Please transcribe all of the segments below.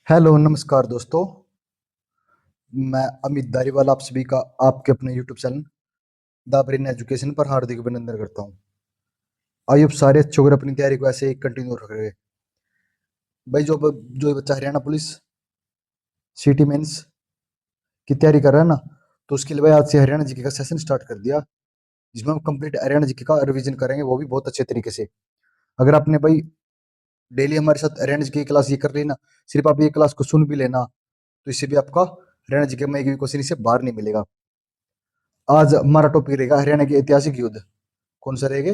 Hello नमस्कार दोस्तों। मैं अमित धारीवाल आप सभी का आपके अपने YouTube channel the brain education पर हार्दिक अभिनंदन करता हूं। आइए अब सारे अच्छे होकर अपनी तैयारी को ऐसे ही कंटिन्यू रख रहे हैं। भाई जो बच्चा हरियाणा पुलिस सिटी मेंस की तैयारी कर रहा है ना, तो उसके लिए भाई आज से हरियाणा जीके का सेशन स्टार्ट कर दिया, जिसमें हम कंप्लीट हरियाणा जीके का रिवीजन करेंगे, वो भी बहुत अच्छे तरीके से। अगर आपने भाई डेली हमारे साथ हरियाणा जीके की क्लास ये कर ली ना, सिर्फ आप ये क्लास को सुन भी लेना, तो इससे भी आपका हरियाणा जीके में एक भी क्वेश्चन इससे बाहर नहीं मिलेगा। आज हमारा टॉपिक रहेगा हरियाणा के ऐतिहासिक युद्ध। कौन सा रहेगा?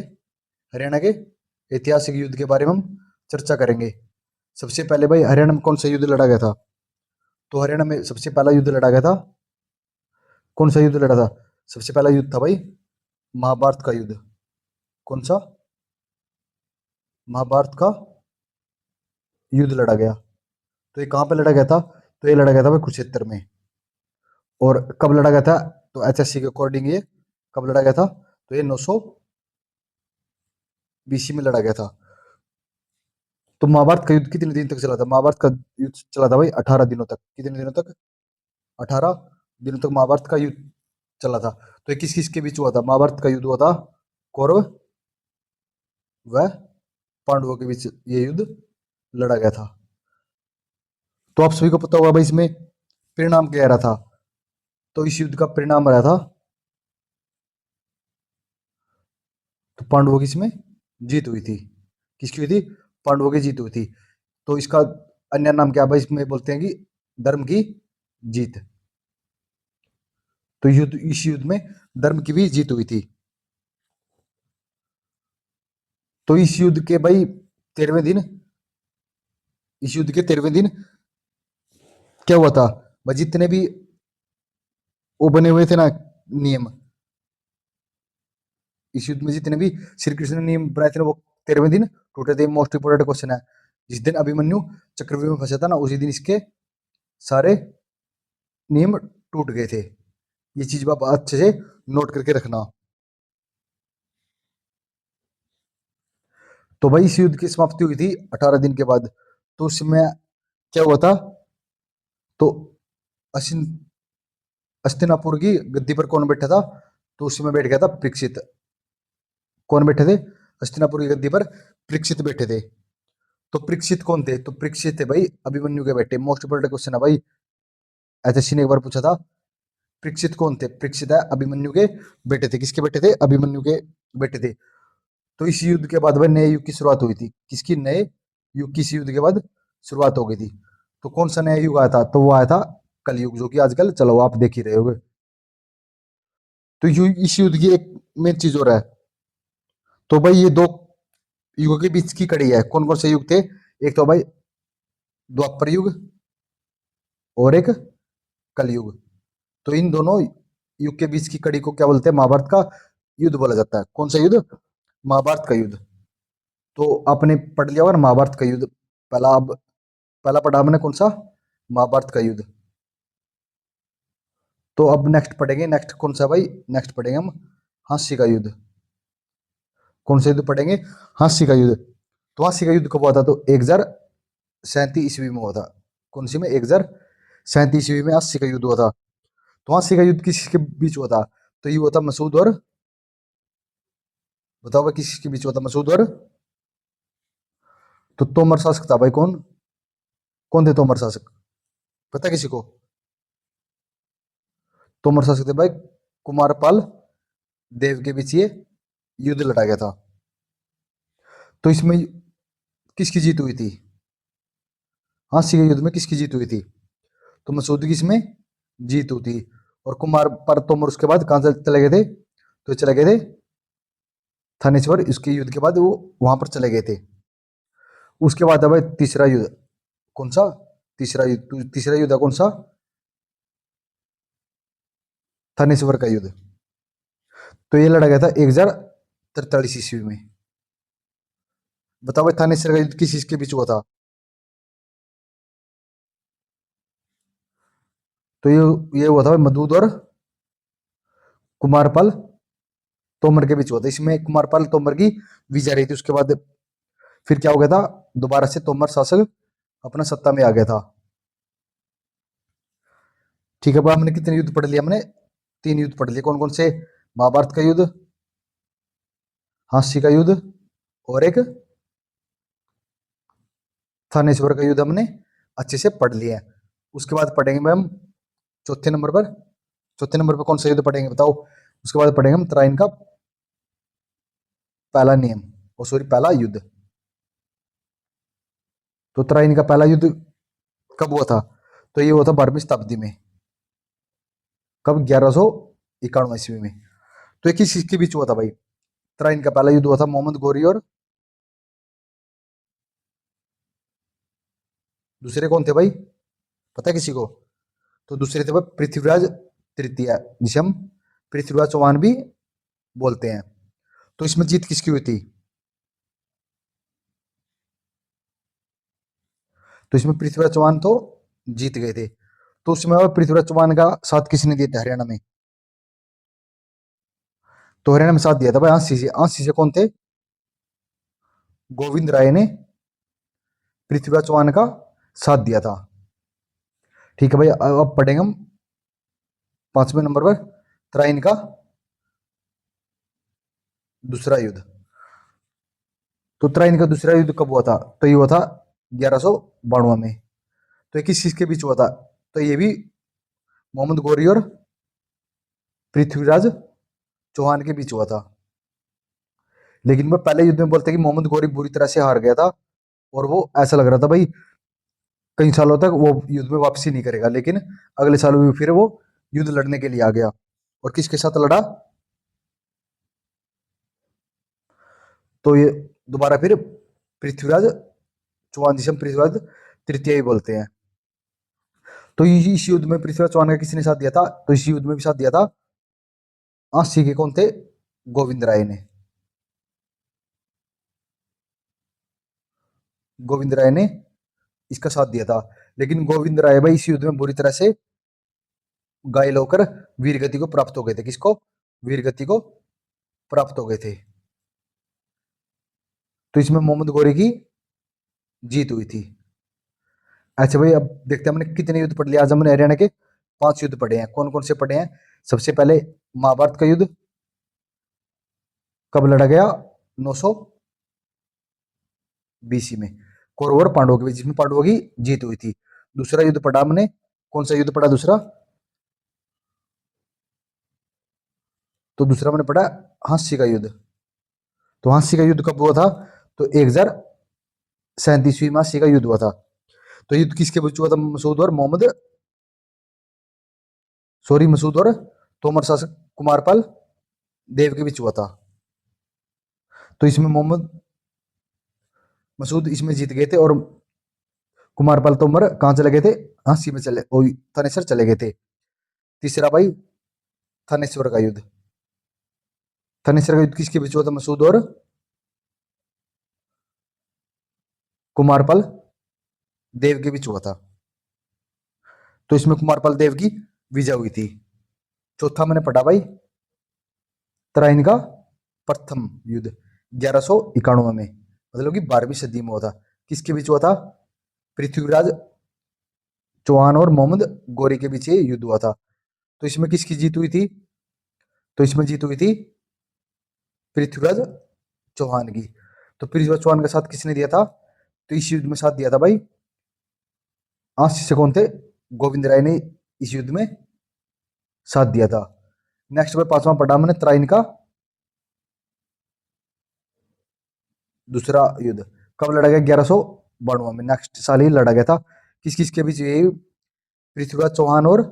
हरियाणा के ऐतिहासिक युद्ध के बारे में हम चर्चा करेंगे। सबसे पहले भाई हरियाणा में कौन सा युद्ध लड़ा गया था? तो हरियाणा में सबसे पहला युद्ध लड़ा गया था। कौन सा युद्ध लड़ा था? सबसे पहला युद्ध था भाई महाभारत का युद्ध। कौन सा? महाभारत का युद्ध लड़ा गया। तो ये कहाँ पे लड़ा गया था? तो ये लड़ा गया था भाई कुरुक्षेत्र में। और कब लड़ा गया था? तो एचएससी के अकॉर्डिंग ये कब लड़ा गया था? तो ये 900 बीसी में लड़ा गया था। तो महाभारत का युद्ध कितने दिन तक चला था? महाभारत का युद्ध चला था भाई 18 दिनों तक। कितने दिनों तक? 18 दिनों तक महाभारत का युद्ध चला था। तो ये किस किस के बीच हुआ था? महाभारत का युद्ध हुआ था कौरव व पांडवों के बीच ये युद्ध लड़ा गया था। तो आप सभी को पता होगा भाई इसमें परिणाम क्या रहा था? तो इस युद्ध का परिणाम रहा था, तो पांडवों की इसमें जीत हुई थी। किसकी हुई थी? पांडवों की जीत हुई थी। तो इसका अन्य नाम क्या भाई? इसमें बोलते हैं कि धर्म की जीत। तो इस युद्ध में धर्म की भी जीत हुई थी। तो इस युद्ध के भाई 13वें दिन, इस युद्ध के 13वें दिन क्या हुआ था भाई? जितने भी वो बने हुए थे ना नियम, इस युद्ध में जितने भी श्री कृष्ण ने नियम बनाए थे ना, वो 13वें दिन टूटे थे। मोस्ट इंपोर्टेंट क्वेश्चन है। जिस दिन अभिमन्यु चक्रव्यूह में फंसा था ना, उसी दिन इसके सारे नियम टूट गए थे। ये चीज आप अच्छे से नोट करके रखना। तो भाई इस युद्ध की समाप्ति हुई थी 18 दिन के बाद। तो उसमें क्या हुआ था? तो अशिन हस्तिनापुर की गद्दी पर कौन बैठा था? तो उसमें बैठ गया था परीक्षित। कौन बैठे थे? हस्तिनापुर की गद्दी पर परीक्षित बैठे थे। तो परीक्षित कौन थे? तो परीक्षित थे भाई अभिमन्यु के बेटे। मोस्ट इंपोर्टेंट क्वेश्चन है भाई, एसएससी ने एक बार पूछा था। परीक्षित कौन थे? परीक्षित है अभिमन्यु के बेटे थे। किसके बेटे थे? अभिमन्यु के बेटे थे। तो इस युद्ध के बाद भाई नए युग की शुरुआत हुई थी। किसकी? नए युग की। इस युद्ध के बाद शुरुआत हो गई थी। तो कौन सा नया युग आया था? तो वो आया था कलयुग, जो कि आजकल चलो आप देख ही रहे होगे। तो इस युद्ध की एक मेन चीज और है। तो भाई ये दो युगों के बीच की कड़ी है। कौन कौन से युग थे? एक तो भाई द्वापर युग और एक कलयुग। तो इन दोनों युग के बीच की कड़ी को क्या बोलते हैं? महाभारत का युद्ध बोला जाता है। कौन सा युद्ध? महाभारत का युद्ध। तो आपने पढ़ लिया होगा महाभारत का युद्ध। पहला पढ़ा हमने कौन सा? महाभारत का युद्ध। तो अब नेक्स्ट पढ़ेंगे। नेक्स्ट कौन सा भाई? नेक्स्ट पढ़ेंगे हम हास्य का युद्ध। कौन सा युद्ध पढ़ेंगे? हास्य का युद्ध। तो हास्य का युद्ध कब हुआ था? तो 1037 ईस्वी में हुआ था। कौन सी में? 1037 ईस्वी में हास्य का युद्ध हुआ था। तो हास्य का युद्ध किसके बीच हुआ था? तो ये हुआ था मसूद और, बताओ भाई किसके बीच हुआ था? मसूद और, तो तोमर शासक था भाई। कौन कौन थे तोमर शासक? पता है किसी को? तोमर शासक थे भाई कुमारपाल देव के बीच ये युद्ध लड़ा गया था। तो इसमें किसकी जीत हुई थी? हास्य के युद्ध में किसकी जीत हुई थी? तो मसूद की इसमें जीत हुई थी। और कुमार पर तोमर उसके बाद कहां चले गए थे? तो चले गए थे थानेश्वर। इसके युद्ध के बाद वो वहां पर चले गए थे। उसके बाद है भाई तीसरा युद्ध। कौन सा? तीसरा युद्ध है कौन सा? थानेश्वर का युद्ध। तो ये लड़ा गया था 1043 ईस्वी में। बताओ भाई थानेश्वर का युद्ध किस चीज के बीच हुआ था? तो ये हुआ था भाई मदूद और कुमारपाल तोमर के बीच हुआ था। इसमें कुमारपाल तोमर की विजय रही थी। उसके बाद फिर क्या हो गया था? दोबारा से तोमर शासक अपना सत्ता में आ गया था। ठीक है, अब हमने कितने युद्ध पढ़ लिए? हमने 3 युद्ध पढ़ लिए। कौन कौन से? महाभारत का युद्ध, हाँसी का युद्ध, और एक थानेश्वर का युद्ध हमने अच्छे से पढ़ लिया है। उसके बाद पढ़ेंगे मैम चौथे नंबर पर। चौथे नंबर पर कौन सा युद्ध पढ़ेंगे बताओ? उसके बाद पढ़ेंगे हम तराइन का पहला नियम, और सॉरी पहला युद्ध। तो तराइन का पहला युद्ध कब हुआ था? तो ये हुआ था 12वीं शताब्दी में। कब? 1191 ईस्वी में। तो ये किस के बीच हुआ था भाई? तराइन का पहला युद्ध हुआ था मोहम्मद गौरी और दूसरे कौन थे भाई? पता है किसी को? तो दूसरे थे भाई पृथ्वीराज तृतीय, जिसे हम पृथ्वीराज चौहान भी बोलते हैं। तो इसमें जीत किसकी हुई थी? तो इसमें पृथ्वीराज चौहान तो जीत गए थे। तो उसमें पृथ्वीराज चौहान का साथ किसने दिया था हरियाणा में? तो हरियाणा में साथ दिया था भाई आंसी से। आंसी से कौन थे? गोविंद राय ने पृथ्वीराज चौहान का साथ दिया था। ठीक है भाई, अब पढ़ेंगे हम 5वें नंबर पर तराइन का दूसरा युद्ध। तो तराइन का दूसरा युद्ध कब हुआ था? तो ये हुआ था 1192 में। तो ये किस चीज के बीच हुआ था? तो ये भी मोहम्मद गौरी और पृथ्वीराज चौहान के बीच हुआ था। लेकिन वो पहले युद्ध में बोलते कि मोहम्मद गौरी बुरी तरह से हार गया था, और वो ऐसा लग रहा था भाई कई सालों तक वो युद्ध में वापसी नहीं करेगा। लेकिन अगले साल भी फिर वो युद्ध लड़ने के लिए आ गया। और किसके साथ लड़ा? तो ये दोबारा फिर पृथ्वीराज चौहान, जिसे हम पृथ्वीराज तृतीय ही बोलते हैं। तो इस युद्ध में पृथ्वीराज चौहान का किसने साथ दिया था? तो इस युद्ध में भी साथ दिया था आंसी के कौन थे? गोविंद राय ने। गोविंद राय ने इसका साथ दिया था। लेकिन गोविंद राय भाई इस युद्ध में बुरी तरह से घायल होकर वीरगति को प्राप्त हो गए थे। किसको? वीरगति को प्राप्त हो गए थे। तो इसमें मोहम्मद गौरी की जीत हुई थी। अच्छा भाई, अब देखते हैं हमने कितने युद्ध पढ़ लिए। आज हमने हरियाणा के 5 युद्ध पढ़े हैं। कौन कौन से पढ़े हैं? सबसे पहले महाभारत का युद्ध कब लड़ा गया? 900 बीसी में कौरव और पांडवों के बीच, जिसमें पांडवों की जीत हुई थी। दूसरा युद्ध पढ़ा हमने, कौन सा युद्ध पढ़ा दूसरा? तो दूसरा मैंने पढ़ा हाँसी का युद्ध। तो हाँसी का युद्ध कब हुआ था? तो 1037वीं में हाँसी का युद्ध हुआ था। तो युद्ध किसके बीच हुआ था? मसूद और तोमर शासक कुमारपाल देव के बीच हुआ था। तो इसमें मोहम्मद मसूद इसमें जीत गए थे, और कुमारपाल तोमर कहाँ चले गए थे? हाँसी में चले, थानेसर चले गए थे। तीसरा भाई थानेश्वर का युद्ध। थानेश्वर का युद्ध किसके बीच हुआ था? मसूद और कुमारपाल देव के बीच हुआ था। तो इसमें कुमारपाल देव की विजय हुई थी। चौथा मैंने पढ़ा भाई तराइन का प्रथम युद्ध 1191 में, मतलब कि 12वीं सदी में हुआ था। किसके बीच हुआ था? पृथ्वीराज चौहान और मोहम्मद गौरी के बीच ये युद्ध हुआ था। तो इसमें किसकी जीत हुई थी? तो इसमें जीत हुई थी पृथ्वीराज चौहान की। तो पृथ्वीराज चौहान का साथ किसने दिया था? तो इस युद्ध में साथ दिया था भाई आंशी से कौन थे? गोविंद राय ने इस युद्ध में साथ दिया था। नेक्स्ट भाई 5वां पढ़ा मैंने तराइन का दूसरा युद्ध। कब लड़ा गया? 1192 में, नेक्स्ट साल ही लड़ा गया था। किस किस के बीच? ये पृथ्वीराज चौहान और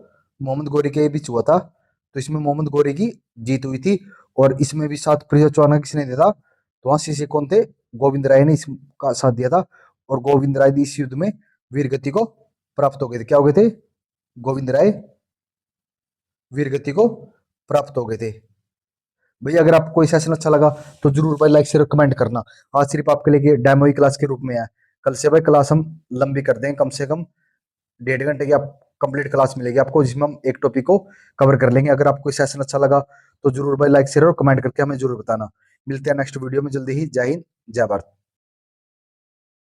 मोहम्मद गौरी के बीच हुआ था। तो इसमें मोहम्मद गौरी की जीत हुई थी, और इसमें भी साथ पृथ्वीराज चौहान का किसने दिया था? तो वहां से कौन थे? गोविंद राय ने इसका साथ दिया था, और गोविंद राय इस युद्ध में वीरगति को प्राप्त हो गए थे। क्या हो गए थे? गोविंद राय वीरगति को प्राप्त हो गए थे। भैया अगर आपको कोई सेशन अच्छा लगा तो जरूर भाई लाइक शेयर कमेंट करना। आज सिर्फ आपके लिए डेमो ही क्लास के रूप में है। कल से भाई क्लास हम लंबी कर देंगे, कम से कम 1.5 घंटे की आप कंप्लीट क्लास मिलेगी आपको, जिसमें हम एक टॉपिक को कवर कर लेंगे। अगर आपको सेशन अच्छा लगा तो जरूर भाई लाइक शेयर और कमेंट करके हमें जरूर बताना। मिलते हैं नेक्स्ट वीडियो में जल्दी ही। जय हिंद, जय भारत।